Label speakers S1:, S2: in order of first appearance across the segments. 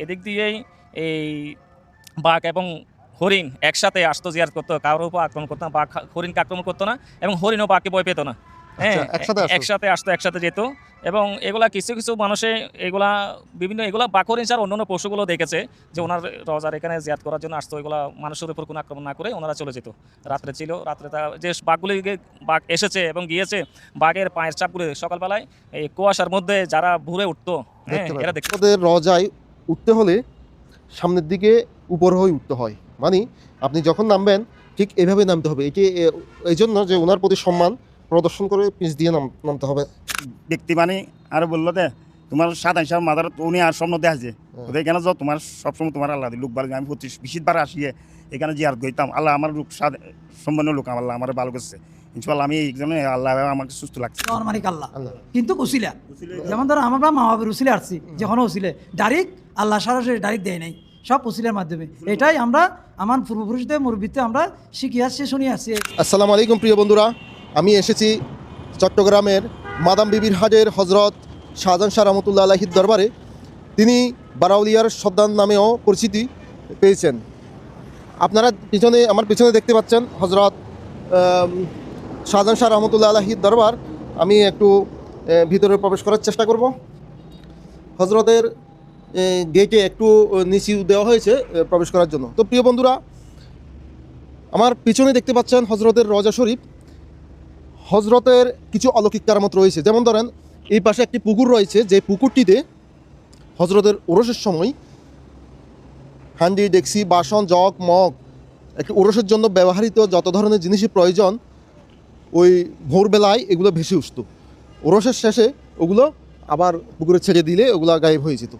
S1: এদিক দিয়েই এই বাঘ এবং হরিণ একসাথে আসতো, জিয়ারত করতো, কারোর উপর আক্রমণ করতো না, বাঘ হরিণকে আক্রমণ করতো না এবং হরিণও বাঘকে ভয় পেত না। হ্যাঁ, একসাথে আসতো, একসাথে যেত। এবং এগুলা কিছু কিছু মানুষে এগুলা বিভিন্ন এগুলা বাঘ হরিণ ছাড়া অন্যান্য পশুগুলো দেখেছে যে ওনার রজার এখানে জিয়ারত করার জন্য আসতো, এগুলা মানুষের উপর কোনো আক্রমণ না করে ওনারা চলে যেত। রাত্রে ছিল, রাত্রে যে বাঘগুলি বাঘ এসেছে এবং গিয়েছে, বাঘের পায়ের চাপগুলি সকালবেলায় এই কুয়াশার মধ্যে যারা ভুরে উঠতো, হ্যাঁ, এরা দেখতো।
S2: রজায় উঠতে হলে সামনের দিকে উপর হয়ে উঠতে হয়, মানে আপনি যখন নামবেন ঠিক এভাবে নামতে হবে। এটি এই জন্য যে ওনার প্রতি সম্মান প্রদর্শন করে পিছ দিয়ে নামতে হবে।
S3: ব্যক্তি মানে আর বললো দে তোমার সাত হিসাব মাদার উনি আর স্বপ্ন দেখাছে ওদের এখানে যাও, তোমার সবসময় তোমার আল্লাহ লোক ভালো। আমি 25-20 আসিয়ে এখানে জিয়ারত গইতাম, আল্লাহ আমার লোক সম্মানীয় লোক, আল্লাহ আমার ভালো করছে ইনশাআল্লাহ। আমি এখানে আল্লাহ আমাকে সুস্থ লাগছে।
S4: মানিক আল্লাহ কিন্তু উসিলা, যেমন ধরো আমার মা বাবার উসিলে আসছি, যখন উসিলে ডাইরেক্ট আল্লাহ সরাসরি ডাইরেক্ট দেয় নাই, সব উসিলের মাধ্যমে। এটাই আমরা আমার পূর্বপুরুষদের মুরব্বিতে আমরা শিখে আসছি, শুনে আসছি।
S2: আসসালামু আলাইকুম প্রিয় বন্ধুরা, আমি এসেছি চট্টগ্রামের মাদাম বিবির হাজের হজরত শাহজাহান শাহ রহমতুল্লাহ আলাইহির দরবারে। তিনি বারাউলিয়ার সর্দার নামেও পরিচিতি পেয়েছেন। আপনারা আমার পিছনে দেখতে পাচ্ছেন হজরত শাহজাহান শাহ রহমতুল্লাহ আলাইহির দরবার। আমি একটু ভিতরে প্রবেশ করার চেষ্টা করব। হজরতের গেটে একটু নিচু দেওয়া হয়েছে প্রবেশ করার জন্য। তো প্রিয় বন্ধুরা, আমার পিছনে দেখতে পাচ্ছেন হজরতের রজা শরীফ। হজরতের কিছু অলৌকিক কারামত রয়েছে, যেমন ধরেন এই পাশে একটি পুকুর রয়েছে, যে পুকুরটিতে হজরতের ওরসের সময় হান্ডি, ডেক্সি, বাসন, জগ, মগ, একটি ওরসের জন্য ব্যবহৃত যত ধরনের জিনিসই প্রয়োজন ওই ভোরবেলায় এগুলো ভেসে উঠত। ওরসের শেষে ওগুলো আবার পুকুরে ছেড়ে দিলে ওগুলো গায়েব হয়ে যেত।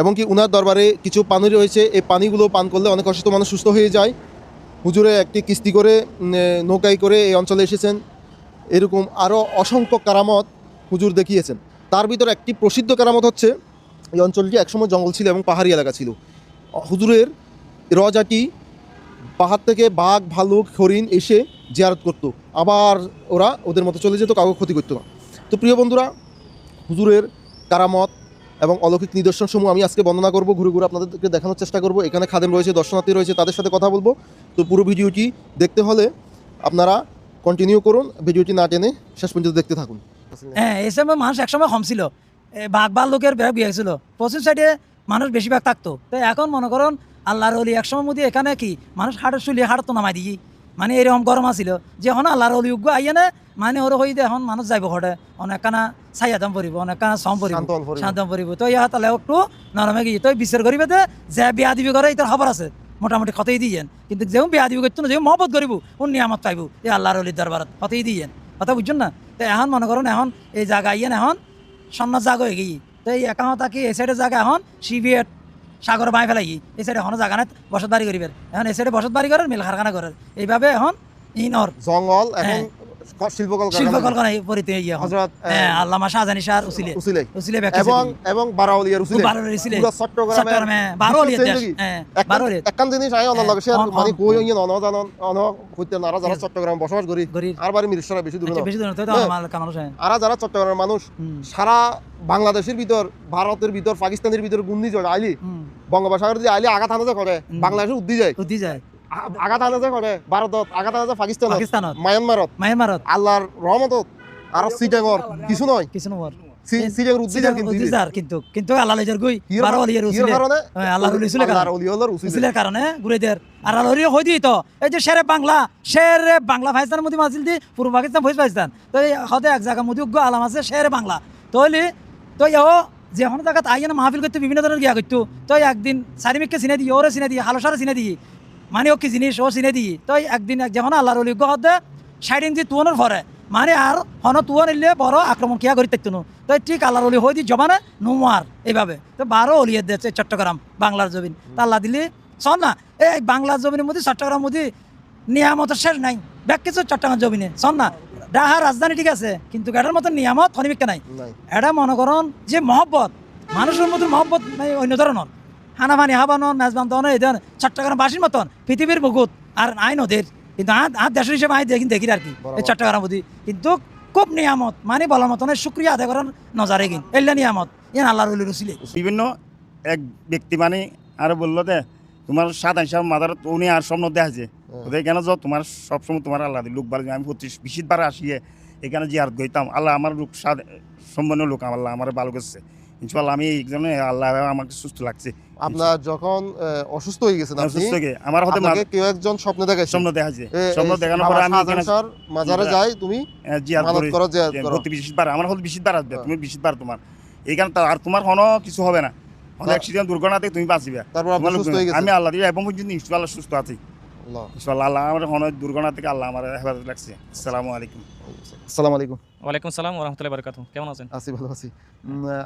S2: এবং কি উনার দরবারে কিছু পানি রয়েছে, এই পানিগুলো পান করলে অনেক অসুস্থ মানুষ সুস্থ হয়ে যায়। হুজুরে একটি কিস্তি করে নৌকায় করে এই অঞ্চলে এসেছেন। এরকম আরও অসংখ্য কারামত হুজুর দেখিয়েছেন। তার ভিতরে একটি প্রসিদ্ধ কারামত হচ্ছে, এই অঞ্চলটি একসময় জঙ্গল ছিল এবং পাহাড়ি এলাকা ছিল। হুজুরের রজাটি পাহাড় থেকে বাঘ, ভালুক, হরিণ এসে জিয়ারত করত, আবার ওরা ওদের মতো চলে যেত, কাউকে ক্ষতি করতো না। তো প্রিয় বন্ধুরা, হুজুরের কারামত এবং অলৌকিক নিদর্শনসমূহ আমি আজকে বর্ণনা করব, ঘুরে ঘুরে আপনাদেরকে দেখানোর চেষ্টা করব। এখানে খাদেম রয়েছে, দর্শনার্থী রয়েছে, তাদের সাথে কথা বলবো। তো পুরো ভিডিওটি দেখতে হলে আপনারা কন্টিনিউ করুন, ভিডিওটি না টেনে শেষ পর্যন্ত দেখতে থাকুন।
S4: হ্যাঁ, এই সময় মানুষ একসময় কম ছিল, বাঘ লোকের বিয়ে ছিল, পশ্চিম সাইডে মানুষ বেশিরভাগ থাকতো। তো এখন মনে করুন আল্লাহর অলি একসময় মধ্যে এখানে কি মানুষ হাটের শুলিয়ে হাট তো নামাই দিই, মানে এরকম গরম আছিল যে এখন আল্লাহর অলি উগ্র আইয়া না, মানে ওর হইতে এখন মানুষ যাইব ঘটে, অনেকখানা ছাইয়াদাম পরিব, অনেকখানা সম পরিব, শান্তম পরিব। তো ইয়া তাহলে একটু নরমে গিয়ে তো বিচার করিবে যে বিয়া দিবি করে এটার খবর আছে, মোটামুটি কতই দিয়েন। কিন্তু যেও বিয়া দিবি করতো না, যে মহব্বত করিব ও নিয়ামত পাইব এই আল্লাহর অলির দরবারত, কতই দিয়েন কথা বুঝছেন না। তো এখন মনে করুন এখন এই জায়গা আইয়েন, এখন সন্ন্যাস জাগো হয়ে গিয়ে। তো এই একান্ত থাকি এই সাইডের জায়গা এখন শিবিয়েট সাগর বাঁই ফেলাই, এই সাইডে এখনো জায়গা নাই বসত বাড়ি করিবেন, এখন এই সাইডে বসত বাড়ি করেন, মিল কারখানা করেন, এইভাবে এখন ইনর
S2: জঙ্গল এখন
S4: শিল্পকলকারখানা পরিতে
S2: হযরত
S4: আল্লামা শাহজাহান শাহ উসিলে
S2: এবং বারাউলিয়ার উসিলে পুরো চট্টগ্রামে
S4: 12 দেশ।
S2: একখান জিনিস আয় অন্য লাগে শেয়ার, মানে কই ইয়ে অন জানন অন হইতে নারা যারা চট্টগ্রাম বসবাস করি আর বাড়ি মিরসরা বেশি দূর না, আর যারা চট্টগ্রামের মানুষ সারা বাংলাদেশের ভিতর, ভারতের ভিতর, পাকিস্তানের ভিতর গুন্দি যায় আইলি বঙ্গোপসাগর দিয়ে আইলি আঘাত আনা করে বাংলাদেশের উদ্দি যায় আঘাত আনা করে ভারতত, আঘাত আনা পাকিস্তানত, মায়ানমারত আল্লাহর রহমতত আর সিটাঙ্গর কিছু নয় সিটাঙ্গর উদ্দিজার
S4: কিন্তু আল্লাহ লেজার গই 12 অলিয়ার উসিলে আল্লাহর উসিলের কারণে গুরেদের আর আল্লাহর হই দি। তো এই যে শেরে বাংলা পাকিস্তানের মধ্যে মাসিল দি পূর্ব পাকিস্তান ভোজ পাকিস্তান, তো এই হতে এক জায়গা মধ্যে উগ্র আলাম আছে শেরে বাংলা। তো এও যে কোনো জায়গাত আইয়া মাহফিল করতে বিভিন্ন ধরনের গিয়া করতো। তো একদিন চারিমিককে চিনে দিই, ওরে চিনে দিই, হালসারে চিনে দিই, মানে ও কি জিনিস ও চিনে দিই। তো একদিন যখন আল্লাহর অলি হতে সাইডিং দিয়ে তুয়নের ভরে, মানে আর হন তুয় নিলে বড় আক্রমণ কিয়া করি দেখতো না। তো ঠিক আল্লাহর অলি হয়ে দি জমানে নুমার এইভাবে। তো 12 অলিয়ে দিয়েছে চট্টগ্রাম বাংলার জমিন, তা আল্লাহ দিলি শোন না, এই বাংলার জমিনের মধ্যে চট্টগ্রাম মধ্যে নিয়ামতের শেষ নাই, ব্যাক কিছু চট্টগ্রাম জমিনে শোন না। ডাহা রাজধানী ঠিক আছে, কিন্তু এটার মতো নিয়ামত খনিবিকা নাই। এটা মনে করুন যে মহব্বত, মানুষের মধ্যে মহব্বত নাই অন্য ধরনের, হানা পানি হাবানোর মেজবান দনের এই ধরনের চট্টগ্রামবাসীর মতন পৃথিবীর বুকুত আর আইন ওদের, কিন্তু আর দেশের হিসেবে আই দেখি আর কি এই চট্টগ্রাম মধ্যে। কিন্তু খুব নিয়ামত, মানে বলার মতন শুক্রিয়া আদায় করার নজারে গিন এল্লা নিয়ামত ইয়ান আল্লাহর ওলির উসিলে।
S3: বিভিন্ন এক ব্যক্তি মানে আর বললো যে তোমার সাধারণ সাহেব মাদার উনি আর স্বপ্ন দেখাছে ওদের এখানে যাও তোমার সবসময় তোমার আল্লাহ লোক বাড়ি আমি 25-20 বার আসিয়ে এখানে জিয়ারত গইতাম আল্লাহ আমার লোক সম্মানীয় লোক আল্লাহ আমার ভালো করছে ইনশাআল্লাহ আমি এই জন্য আল্লাহ আমাকে সুস্থ লাগছে।
S2: আপনার যখন অসুস্থ হয়ে গেছেন আপনি
S3: সুস্থ হয়ে আমার হতে
S2: আপনাকে কেউ একজন স্বপ্ন দেখাইছে,
S3: স্বপ্ন দেখাচ্ছে স্বপ্ন দেখানোর পরে আমি এখানে
S2: মাজারে যাই তুমি
S3: জিয়ারত
S2: মানত করো, জিয়ারত করো।
S3: 20-20 বার আমার হতে 20 বার আসবে তুমি 20 বার তোমার এইখানে আর তোমার কোনো কিছু হবে না, অনেক অ্যাক্সিডেন্ট দুর্ঘটনা থেকে তুমি বাঁচিবে।
S2: তারপর আপনি সুস্থ হয়ে গেছেন।
S3: আমি আল্লাহ দিয়ে এবং পর্যন্ত ইনশাআল্লাহ সুস্থ আছি
S2: আল্লাহ
S3: ইনশাআল্লাহ। আল্লাহ আমার কোনো দুর্ঘটনা থেকে আল্লাহ আমার হেফাজত রাখছে। আসসালামু আলাইকুম।
S2: আসসালামু আলাইকুম।
S1: ওয়ালাইকুম সালাম ওয়া রাহমাতুল্লাহি ওয়া বারাকাতুহু। কেমন আছেন?
S2: আছি, ভালো আছি।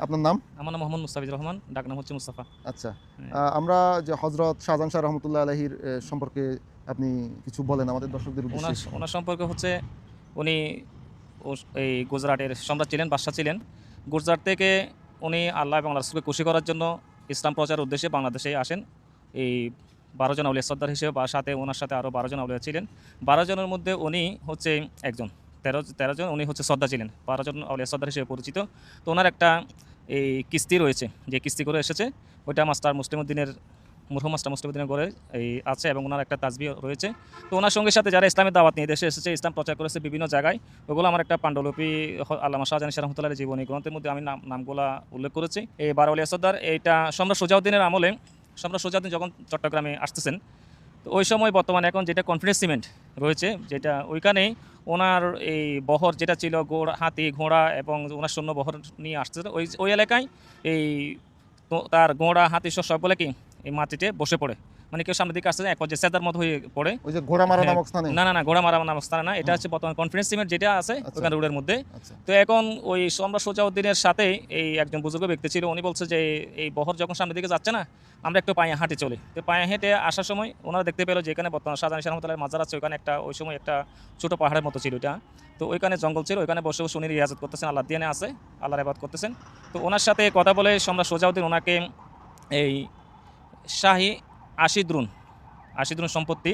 S2: আপনার নাম?
S1: আমার নাম মোহাম্মদ মুস্তাফিজুর রহমান, ডাক নাম হচ্ছে মুস্তাফা।
S2: আচ্ছা, আমরা যে হযরত শাহজাহান শাহ রহমতুল্লাহ আলাইহির সম্পর্কে আপনি কিছু বলেন আমাদের দর্শকদের উদ্দেশ্যে।
S1: ওনার সম্পর্কে হচ্ছে উনি এই গুজরাটের সম্রাট ছিলেন, বাদশাহ ছিলেন। গুজরাট থেকে উনি আল্লাহ এবং আল্লাহ রাসূলকে খুশি করার জন্য ইসলাম প্রচারের উদ্দেশ্যে বাংলাদেশে আসেন। এই 12 জন আউলিয়া সর্দার হিসেবে, বা সাথে ওনার সাথে আরও 12 জন আউলিয়া ছিলেন। 12 জনের মধ্যে উনি হচ্ছে একজন, 13 জন উনি হচ্ছে সর্দার ছিলেন, 12 জন আউলিয়া সর্দার হিসেবে পরিচিত। তো ওনার একটা এই কিস্তি রয়েছে, যে কিস্তি করে এসেছে ওইটা মাস্টার মুসলিমউদ্দিনের মরহুম মাস্টার মুসলিমউদ্দিনের ঘরে এই আছে, এবং ওনার একটা তাসবিহ রয়েছে। তো ওনার সঙ্গে সাথে যারা ইসলামের দাওয়াত নিয়ে দেশে এসেছে, ইসলাম প্রচার করেছে বিভিন্ন জায়গায়, ওগুলো আমার একটা পাণ্ডুলিপি আল্লামা শাহজাহান শাহ রহমতুল্লাহর জীবনী গ্রন্থের মধ্যে আমি নামগুলা উল্লেখ করেছি। এই 12 আউলিয়া সর্দার, এইটা সম্রাট সুজাউদ্দিনের আমলে, সম্রাট সুজাউদ্দিন যখন চট্টগ্রামে আসতেছেন, তো ওই সময় বর্তমানে এখন যেটা কনফিডেন্স সিমেন্ট রয়েছে, যেটা ওইখানে ওনার এই বহর যেটা ছিল হাতি ঘোড়া এবং ওনার সৈন্য বহর নিয়ে আসছে, ওই এলাকায় এই তার ঘোড়া হাতি সব বলে কি এই মাটিতে বসে পড়ে, মানে কেউ সামনের দিকে আসছে এক পর্যায়ে সেদার মতো হয়ে পড়ে।
S2: ওই যে ঘোড়ামারা নামক স্থানে?
S1: না, ঘোড়ামারা নামক স্থানে না, এটা হচ্ছে বর্তমানে কনফিডেন্স সিমেন্ট যেটা আছে ওখানে রোডের মধ্যে। তো এখন ওই সম্রাট সুজাউদ্দিনের সাথে এই একজন বুজুর্গ ব্যক্তি ছিল, উনি বলছে যে এই বহর যখন সামনের দিকে যাচ্ছে না, আমরা একটু পায়ে হাঁটে চলি। তো পায়ে হেঁটে আসার সময় ওনারা দেখতে পেলো যে এখানে বর্তমানে শাহজাহান শাহ রহমতুল্লাহর মাজার আছে, ওইখানে একটা ওই সময় একটা ছোটো পাহাড়ের মতো ছিল এটা। তো ওইখানে জঙ্গল ছিল, ওইখানে বসে বসে উনি রিয়াজত করতেছেন, আল্লাহ দিয়ে আছে, আল্লাহর ইবাদত করতেছেন। তো ওনার সাথে কথা বলে সম্রাট সুজাউদ্দিন ওনাকে এই শাহী আশিদ্রুন সম্পত্তি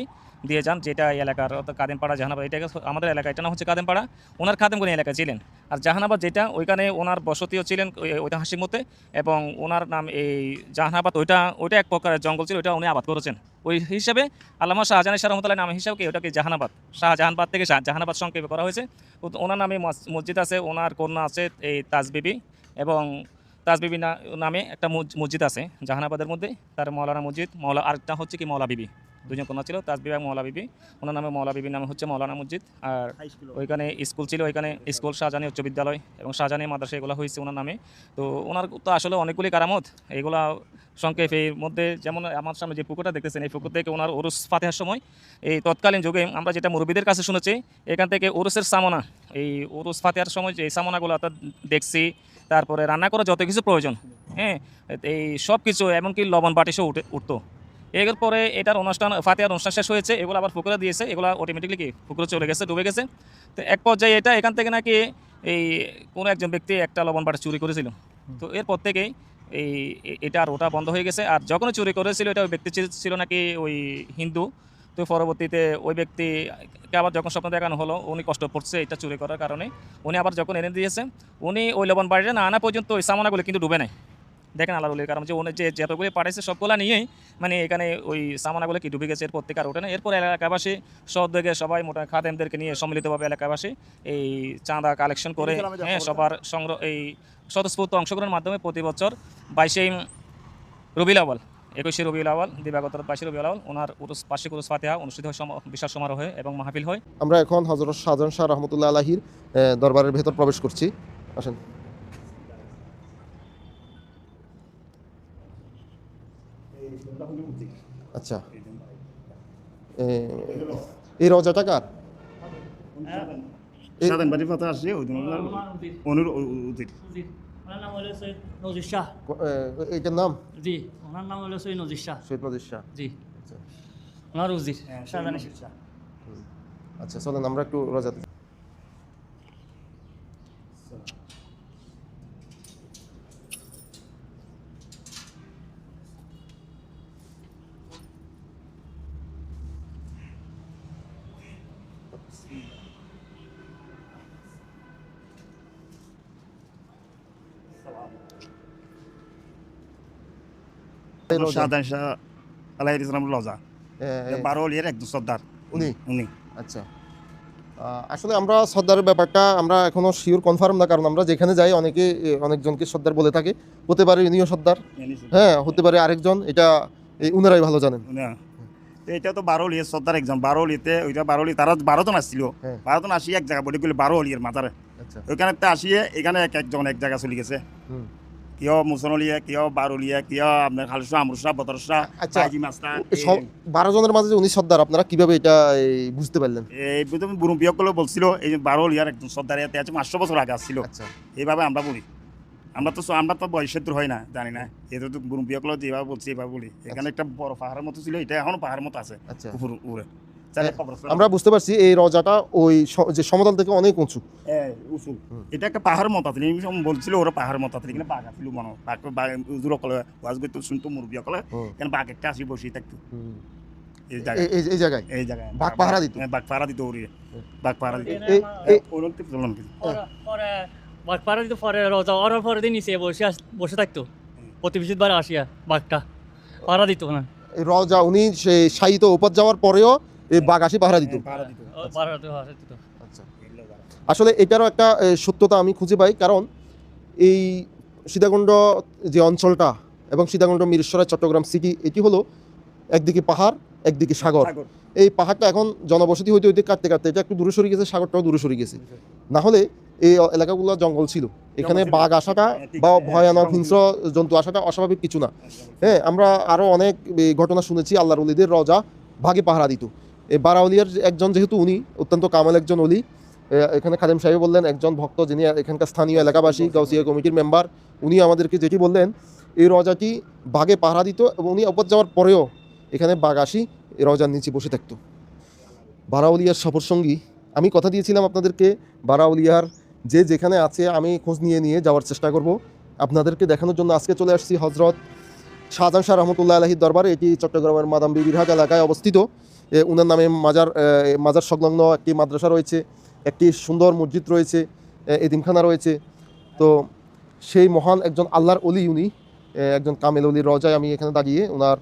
S1: দিয়ে যান, যেটা এই এলাকার কাদেমপাড়া জাহানাবাদ, এটাকে আমাদের এলাকা, এটা না হচ্ছে কাদেমপাড়া, ওনার খাদেমগঞ্জ এলাকায় ছিলেন। আর জাহানাবাদ যেটা, ওইখানে ওনার বসতিও ছিলেন ঐতিহাসিক মতে, এবং ওনার নাম এই জাহানাবাদ, ওইটা এক প্রকারের জঙ্গল ছিল, ওইটা উনি আবাদ করেছেন। ওই হিসাবে আল্লামা শাহজাহান শাহ রহমতুল্লাহ নাম হিসাবে ওটাকে জাহানাবাদ, শাহজাহানবাদ থেকে জাহানাবাদ সংক্ষেপে করা হয়েছে। ওনার নামে মসজিদ আছে, ওনার কন্যা আছে এই তাজবিবি, এবং তাজবিবি নামে একটা মসজিদ আছে জাহানাবাদের মধ্যে, তার মৌলানা মসজিদ, আরেকটা হচ্ছে কি মৌলা বিবি, দুজন কন্যা ছিল, তাজবিবি এবং মৌলা বিবি। ওনার নামে মৌলা বিবির নামে হচ্ছে মৌলানা মসজিদ। আর ওইখানে স্কুল ছিল, ওইখানে স্কুল শাহজাহানি উচ্চ বিদ্যালয় এবং শাহজাহানি মাদ্রাসা, এগুলো হয়েছে ওনার নামে। তো ওনার তো আসলে অনেকগুলি কারামত, এগুলা সংক্ষেপে এর মধ্যে যেমন আমার সামনে যে পুকুরটা দেখতেছেন, এই পুকুর থেকে ওনার উরুস ফাতিহার সময় এই তৎকালীন যুগে আমরা যেটা মুরব্বীদের কাছে শুনেছি, এখান থেকে উরুসের সামনা, এই উরুস ফাতিহার সময় যে সামনাগুলো অর্থাৎ দেখছি, তারপরে রান্না করা যত কিছু প্রয়োজন, হ্যাঁ, এই সব কিছু এমনকি লবণ বাটিসও উঠতো। এরপরে এটার ফাতিহার অনুষ্ঠান শেষ হয়েছে, এগুলো আবার পুকুরে দিয়েছে, এগুলো অটোমেটিকলি কি পুকুরে চলে গেছে, ডুবে গেছে। তো এক পর্যায়ে এটা এখান থেকে নাকি এই কোনো একজন ব্যক্তি একটা লবণ বাটি চুরি করেছিল। তো এরপর থেকেই এটা আর ওটা বন্ধ হয়ে গেছে। আর যখন চুরি করেছিল, এটা ওই ব্যক্তি ছিল নাকি ওই হিন্দু। তো পরবর্তীতে ওই ব্যক্তিকে আবার যখন স্বপ্ন দেখানো হলো, উনি কষ্ট পড়ছে এটা চুরি করার কারণে, উনি আবার যখন এনে দিয়েছে, উনি ওই লবণ বাড়িটা না আনা পর্যন্ত ওই সামনাগুলো কিন্তু ডুবে নেয়। দেখেন আল্লাহর কারণ যে উনি যে যতগুলি পাঠাইছে সবগুলো নিয়েই মানে এখানে ওই সামানাগুলো কি ডুবে গেছে, এর প্রত্যেক আর ওঠে না। এরপর এলাকাবাসী সদ্যোগে সবাই মোটা খাদেমদেরকে নিয়ে সম্মিলিতভাবে এলাকাবাসী এই চাঁদা কালেকশন করে, হ্যাঁ, সবার সংগ্রহ এই স্বতঃস্ফূর্ত অংশগ্রহণের মাধ্যমে প্রতি বছর 22 রবিউল আউয়াল, 21 রবিউল আউয়াল, দিবাগত 22 রবিউল আউয়াল ওনার বার্ষিক উরুস ফাতিহা অনুষ্ঠিত হয়, বিশাল সমারোহে এবং মাহফিল হয়।
S2: আমরা এখন হযরত শাহজাহান শাহ রহমতুল্লাহ আলাইহির দরবারের ভেতর প্রবেশ করছি, আসেন। আচ্ছা, এই রোজাটা কার?
S3: সাধারণ বাড়ির কথা আসছে ওই দিন অনুরোধ
S5: ওনার নাম হলো সৈয়দ নজির শাহ।
S2: এইটার নাম?
S5: জি, ওনার নাম হলো সৈয়দ নজির শাহ।
S2: সৈয়দ নজির শাহ,
S5: জি,
S2: আচ্ছা।
S5: ওনার উজির শাহজাহানি শাহ।
S2: আচ্ছা, চলেন আমরা একটু রোজাতে। এই রওজা।
S3: শাহজাহান শাহ আলাইহিস সালাম রওজা
S2: এ,
S3: 12 অলির একজন সর্দার
S2: উনি
S3: উনি।
S2: আচ্ছা আসলে আমরা সর্দারের ব্যাপারটা আমরা এখনো শিওর কনফার্ম না, কারণ আমরা যেখানে যাই অনেকজনকে সর্দার বলে থাকে। হতে পারে ইনিও সর্দার, হ্যাঁ হতে পারে আরেকজন, এটা উনারাই ভালো জানেন।
S3: না, তো এটা তো 12 অলির সর্দার একজন। 12 অলিতে ওইটা 12 অলি তারা 12 জন আসছিল।
S2: হ্যাঁ।
S3: 12 জন আসি এক জায়গা বলে গেলে 12 অলির মাথারে
S2: আচ্ছা
S3: ওইখানে তো আসিয়ে এখানে এক একজন এক জায়গা চলে গেছে।
S2: হুম।
S3: কেউ মুসনলিয়া, কেউ 12 অলিয়া, কেউ আপনার খালসা আমরসা বদরসা
S2: আচ্ছা।
S3: হাজি মাস্টার।
S2: সব 12 জনের মাঝে যে উনি সর্দার, আপনারা কিভাবে এটা বুঝতে পারলেন?
S3: এই প্রথম বুরুম্পিয়কগুলো বলছিল এই যে 12 অলিয়ার একজন সর্দার এতে আছে 500 বছর আগে আসছিল।
S2: আচ্ছা
S3: এইভাবে আমরা বলি। আমরা তো বয়সের দূর হয় না, জানি না। এটা তো বুরুম্পিয়কগুলো যেভাবে বলছি এইভাবে বলি। এখানে একটা বড় পাহাড়ের মতো ছিল, এটা এখনো পাহাড়ের মতো আছে
S2: আচ্ছা
S3: উপরে।
S2: আমরা বুঝতে পারছি এই রজাটা ওই যে সমতল থেকে অনেক উঁচু।
S3: উঁচু এটা একটা পাহাড়ের মতো আছে। বলছিল ওরা পাহাড়ের মতো আছে, এখানে বাঘ আছিল মনে হয়। উজুর কলে ওয়াজ করতে শুনতো মুরব্বী কলে এখানে বাঘ একটা আসি বসে থাকতো এই জায়গায়।
S2: এই জায়গায়
S3: বাঘ
S2: পাহারা দিত।
S3: বাঘ পাহারা দিত ওরে, বাঘ পাহারা দিত।
S5: পরে বাঘ দিত, পরে রোজা ওরার পরে দিন নিচে বসে থাকতো প্রতিবেশীর বারে আসিয়া বাঘটা পাহারা দিত না।
S2: এই রজা উনি সেই শায়িত উপর যাওয়ার পরেও এই বাঘ আসি পাহারা দিত।
S3: পাহারা দিত।
S5: পাহারা দিত।
S2: আচ্ছা আসলে এটারও একটা সত্যতা আমি খুঁজে পাই, কারণ এই সীতাকুণ্ড যে অঞ্চলটা এবং সীতাকুণ্ড মিরসরাই চট্টগ্রাম সিটি, এটি হলো একদিকে পাহাড় একদিকে সাগর। এই পাহাড়টা এখন জনবসতি হইতে হইতে কাটতে কাটতে এটা একটু দূরে সরে গেছে, সাগরটাও দূরে সরে গেছে। না হলে এই এলাকাগুলো জঙ্গল ছিল, এখানে বাঘ আসাটা বা ভয়ানক হিংস্র জন্তু আসাটা অস্বাভাবিক কিছু না। হ্যাঁ, আমরা আরও অনেক ঘটনা শুনেছি আল্লাহর ওলিদের রজা ভাগে পাহারা দিত। এই বারাউলিয়ার একজন, যেহেতু উনি অত্যন্ত কামাল একজন অলি, এখানে খাদেম সাহেব বললেন একজন ভক্ত যিনি এখানকার স্থানীয় এলাকাবাসী গাউসিয়া কমিটির মেম্বার, উনি আমাদেরকে যেটি বললেন এই রজাটি বাঘে পাহারা দিত এবং উনি অপর যাওয়ার পরেও এখানে বাঘ আসি এই রজার নিচে বসে থাকতো। বারাউলিয়ার সফর সঙ্গী আমি কথা দিয়েছিলাম আপনাদেরকে, বারাউলিয়ার যে যেখানে আছে আমি খোঁজ নিয়ে যাওয়ার চেষ্টা করব আপনাদেরকে দেখানোর জন্য। আজকে চলে আসছি হজরত শাহজাহান শাহ রহমতুল্লাহ আলাহির দরবারে। এটি চট্টগ্রামের মাদাম বিবিরহাট এলাকায় অবস্থিত। উনার নামে মাজার সংলগ্ন একটি মাদ্রাসা রয়েছে, একটি সুন্দর মসজিদ রয়েছে, এতিমখানা রয়েছে। তো সেই মহান একজন আল্লাহর অলি, উনি একজন কামেল অলির রজায় আমি এখানে দাঁড়িয়ে। ওনার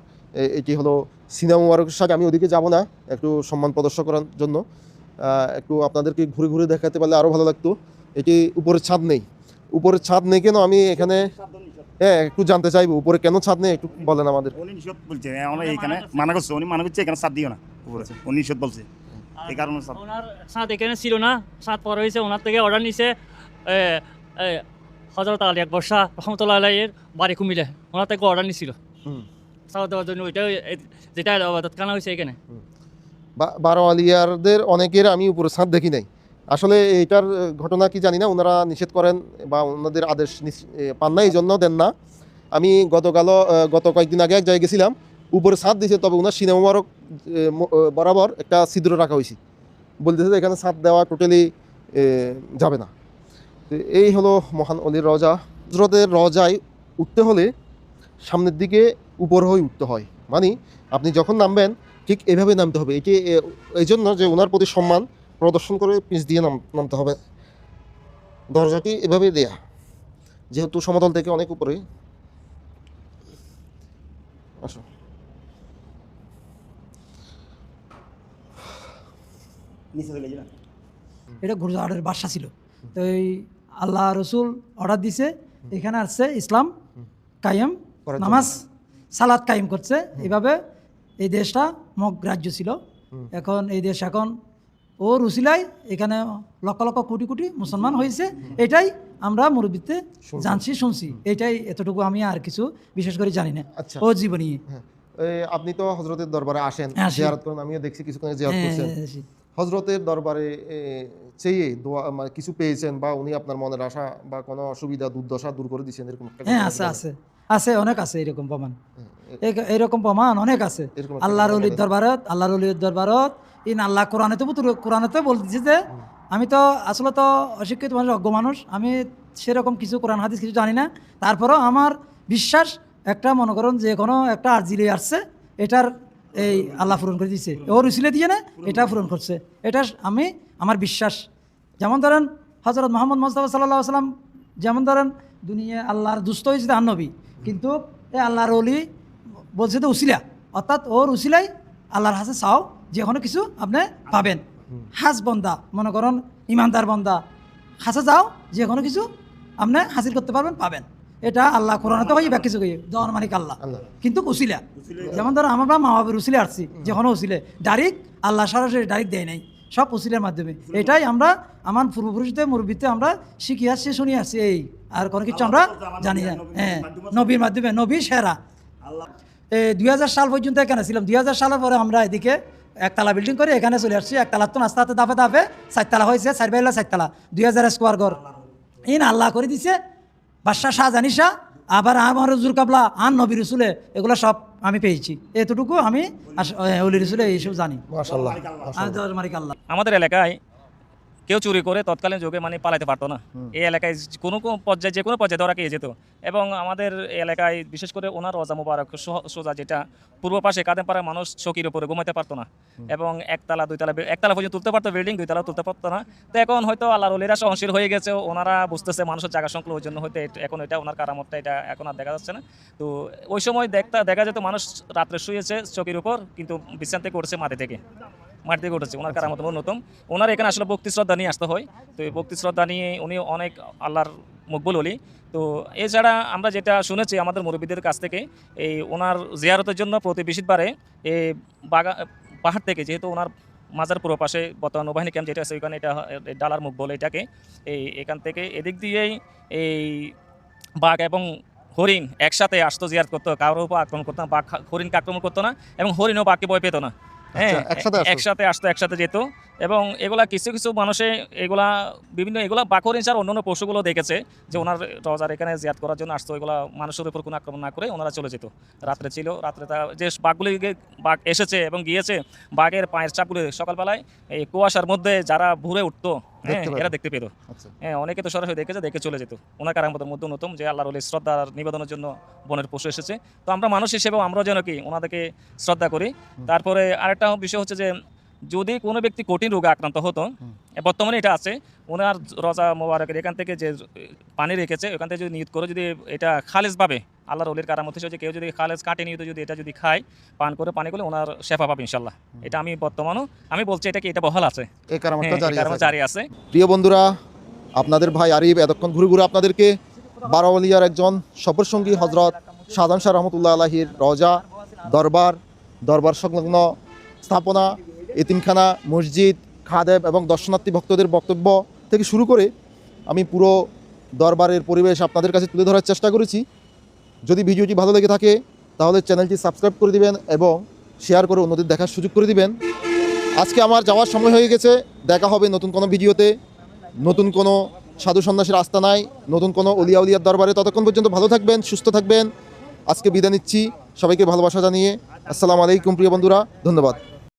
S2: এটি হলো সিনেমা মুবারকের সাথে, আমি ওদিকে যাব না একটু সম্মান প্রদর্শন করার জন্য, একটু আপনাদেরকে ঘুরে ঘুরে দেখাতে পারলে আরও ভালো লাগতো। এটি উপরে ছাদ নেই, উপরে ছাদ নেই কেন আমি এখানে একটু জানতে চাইবো, উপরে কেন ছাদ নেই একটু বলেন আমাদের।
S3: উনি নিষেধ বলছে, এখানে মানা করছে, উনি মানা করছে এখানে ছাদ দিও না উপরে, উনি নিষেধ বলছে এই কারণে ছাদ।
S5: ওনার সাথ এখানে ছিল না, সাথ পরে হয়েছে, ওনার থেকে অর্ডার নিছে হজরত আলী আকবর শাহ রহমতুল্লাহ আলাইয়ের বাড়ি কুমিল্লা, ওনার থেকে অর্ডার নিছিল সাথ দেওয়ার জন্য। ওইটা যেটা তৎকালীন হয়েছে এখানে।
S2: বারাউলিয়ারদের অনেকের আমি উপরে ছাদ দেখি নাই। আসলে এটার ঘটনা কি জানি না, ওনারা নিষেধ করেন বা ওনাদের আদেশ পান না, এই জন্য দেন না। আমি গত কয়েকদিন আগে এক জায়গায় গেছিলাম, উপরে ছাদ দিয়েছে, তবে ওনার সিনেমা মুবারক বরাবর একটা ছিদ্র রাখা হয়েছে, বলতেছে যে এখানে ছাদ দেওয়া টোটালি যাবে না। তো এই হলো মহান অলির রজা। হজরতের রজায় উঠতে হলে সামনের দিকে উপর হয়ে উঠতে হয়, মানে আপনি যখন নামবেন ঠিক এভাবে নামতে হবে। এটি এই জন্য যে ওনার প্রতি সম্মান প্রদর্শন করে পিছ দিয়ে নামতে হবে। দরজাটি এভাবে দেয়া, যেহেতু সমতল থেকে অনেক উপরে। আসো,
S4: এটা গুজরাটের বাদশা ছিল। তো এই আল্লাহ রসুল অর্ডার দিছে, এখানে আসছে ইসলাম কায়েম, নামাজ সালাত কায়েম করছে। এইভাবে এই দেশটা মগ রাজ্য ছিল। এখন এই দেশ এখন ও রুসিলাই এখানে লক্ষ লক্ষ কোটি কোটি মুসলমান হয়েছে। এটাই আমরা মুরব্বীতে জানছি, শুনছি। এটাই, এতটুকু আমি আর কিছু বিশেষ করে জানি না
S2: আচ্ছা।
S4: ও জীবনী।
S2: আপনি তো হজরতের দরবারে আসেন,
S4: আসি।
S2: জিয়ারত করেন, আমিও দেখছি কিছুক্ষণ জিয়ারত করছেন। হজরতের দরবারে চেয়ে দোয়া মানে কিছু পেয়েছেন, বা উনি আপনার মনের আশা বা কোনো অসুবিধা দুর্দশা দূর করে দিচ্ছেন, এরকম একটা
S4: হ্যাঁ, আছে অনেক আছে এরকম প্রমাণ। এরকম প্রমাণ অনেক আছে আল্লাহর ওলির দরবারত। ইন আল্লাহ কোরআনেতে বলতেছে যে আমি তো আসলে তো অশিক্ষিত মানুষ, অজ্ঞ মানুষ, আমি সেরকম কিছু কোরআন হাদিস কিছু জানি না। তারপরেও আমার বিশ্বাস, একটা মনে করুন যে কোনো একটা আর্জি লয়ে আসছে, এটার এই আল্লাহ পূরণ করে দিচ্ছে, ওর উসিলে দিয়ে না এটা পূরণ করছে, এটা আমার বিশ্বাস। যেমন ধরেন হজরত মোহাম্মদ মুস্তাফা সাল্লাল্লাহু আলাইহি ওয়াসাল্লাম, যেমন ধরেন দুনিয়া আল্লাহর দুস্থ হয়েছে নবী, কিন্তু এই আল্লাহর ওলি বলছে তো উসিলা, অর্থাৎ ওর উসিলাই আল্লাহর হাতে চাও যে কোনো কিছু আপনি পাবেন। হাজ বন্দা মনে করেন ইমানদার বন্দা হাসে যাও যে কোনো কিছু আপনি হাসিল করতে পারবেন, পাবেন। এটা আল্লাহ কোরআনে হয় ব্যাখ্যা কিছু দেওয়ার মালিক আল্লাহ, কিন্তু উসিলা যেমন ধরো আমরা মা বাবার উসিলে আসছি, যে কোনো উসিলে ডাইরেক্ট আল্লাহ সরাসরি ডাইরেক্ট দেয় নাই, সব উসিলের মাধ্যমে। এটাই আমরা আমার পূর্বপুরুষদের মুরব্বীতে আমরা শিখে আসছি, শুনি আসছি, এই আর কোনো কিছু আমরা জানি না। হ্যাঁ, নবীর মাধ্যমে, নবী সেরা। 2000 সাল পর্যন্ত এখানে ছিলাম। 2000 সালের পরে আমরা এদিকে একতলা বিল্ডিং করে এখানে চলে আসছি। একতলা তো আস্তে আস্তে ধাপে ধাপে 4 তালা হয়েছে, 4 বাইলা 4 তালা, 2000 স্কোয়ার ঘর ইন আল্লাহ করে দিছে। বাদশাহ শাহজাহান শাহ, আবার আমার হুজুর কাবলা, আর নবী রসুলে, এগুলো সব আমি পেয়েছি। এতটুকু আমি অলি রসুলে এইসব জানি।
S2: মাশাআল্লাহ।
S4: মালিক আল্লাহ।
S1: আমাদের এলাকায় কেউ চুরি করে তৎকালীন যুগে মানে পালাতে পারতো না। এই এলাকায় কোনো পর্যায়ে, যে কোনো পর্যায়ে ধরা খেয়ে যেত। এবং আমাদের এলাকায় বিশেষ করে ওনার রোজা মুবারক সোজা, যেটা পূর্ব পাশে কাদেমপাড়ার মানুষ চকির উপরে ঘুমাইতে পারতো না, এবং একতলা 2 তালা, একতলা পর্যন্ত তুলতে পারতো বিল্ডিং, 2 তালা তুলতে পারতো না। তো এখন হয়তো আল্লাহর ওলিরা সহনশীল হয়ে গেছে, ওনারা বুঝতেছে মানুষের জায়গা সংকুল, ওই জন্য হয়তো এখন এটা ওনার কারামতটা এটা এখন আর দেখা যাচ্ছে না। তো ওই সময় দেখা যেত মানুষ রাত্রে শুয়েছে চকির উপর, কিন্তু বিশ্রান্তি করছে মাটি থেকে উঠেছে। ওনার কারামত নতুন, ওনার এখানে আসলে ভক্তি শ্রদ্ধা নিয়ে আসতে হয়। তো এই ভক্তি শ্রদ্ধা নিয়ে উনি অনেক আল্লাহর মকবুল হলি। তো এছাড়া আমরা যেটা শুনেছি আমাদের মুরব্বীদের কাছ থেকে, এই ওনার জিয়ারতের জন্য প্রতি বৃহস্পতিবারে এই পাহাড় থেকে, যেহেতু ওনার মাজার পুরো পাশে বর্তমান নৌবাহিনী ক্যাম্প যেটা আছে, ওইখানে এটা ডালার মুখ বলে এটাকে, এখান থেকে এদিক দিয়েই এই বাঘ এবং হরিণ একসাথে আসতো, জিয়ারত করতো, কারোর উপর আক্রমণ করতো না, বাঘ হরিণকে আক্রমণ করতো না, এবং হরিণও বাঘকে ভয় পেত না। হ্যাঁ, একসাথে আসতো, একসাথে যেত। এবং এগুলা কিছু কিছু মানুষে এগুলা বিভিন্ন এগুলা বাকর ইনসার অন্যান্য পশুগুলো দেখেছে যে ওনার রোজার এখানে জিয়াত করার জন্য আসতো, এগুলা মানুষের উপর কোনো আক্রমণ না করে ওনারা চলে যেত। রাত্রে ছিল, রাত্রে যে বাঘ এসেছে এবং গিয়েছে, বাঘের পায়ের চাপগুলো সকালবেলায় এই কুয়াশার মধ্যে যারা ভুরে উঠতো, হ্যাঁ, এরা দেখতে পেত। হ্যাঁ, অনেকে তো সরাসরি দেখে চলে যেত। ওনার কারামতের মধ্যে নতুন যে আল্লাহর ওলি শ্রদ্ধার নিবেদনের জন্য বনের পশু এসেছে। তো আমরা মানুষ হিসেবেও আমরাও যেন কি ওনাদেরকে শ্রদ্ধা করি। তারপরে আরেকটা বিষয় হচ্ছে যে যদি কোনো ব্যক্তি কঠিন রোগে আক্রান্ত হতো, বর্তমানে এটা আছে, ওনার রোজা মোবারকের এখান থেকে যে পানি রেখেছে, ওখান থেকে যদি নিয়ত করে যদি এটা খালেজভাবে আল্লাহর ওলির কারামত হিসেবে কেউ যদি খালেজ কাটে নিয়ত যদি এটা যদি খায়, পান করে পানি করলে ওনার শেফা পাবে ইনশাল্লাহ। এটা আমি বর্তমানও আমি বলছি এটা কি এটা বহাল আছে,
S2: এই কারামতটা
S1: জারি আছে।
S2: প্রিয় বন্ধুরা, আপনাদের ভাই আরিফ এতক্ষণ ঘুরে ঘুরে আপনাদেরকে বারোয়ালিয়ার একজন সফরসঙ্গী হজরত শাহজাহান শাহ রহমতুল্লাহ আলাহির রওজা, দরবার সংলগ্ন স্থাপনা, এতিমখানা, মসজিদ, খাদেম এবং দর্শনার্থী ভক্তদের বক্তব্য থেকে শুরু করে আমি পুরো দরবারের পরিবেশ আপনাদের কাছে তুলে ধরার চেষ্টা করেছি। যদি ভিডিওটি ভালো লেগে থাকে তাহলে চ্যানেলটি সাবস্ক্রাইব করে দিবেন এবং শেয়ার করে অন্যদের দেখার সুযোগ করে দিবেন। আজকে আমার যাওয়ার সময় হয়ে গেছে। দেখা হবে নতুন কোনো ভিডিওতে, নতুন কোনো সাধু সন্ন্যাসীর আস্তানায়, নতুন কোনো অলিয়া উলিয়ার দরবারে। ততক্ষণ পর্যন্ত ভালো থাকবেন, সুস্থ থাকবেন। আজকে বিদায় নিচ্ছি, সবাইকে ভালোবাসা জানিয়ে। আসসালামু আলাইকুম প্রিয় বন্ধুরা, ধন্যবাদ।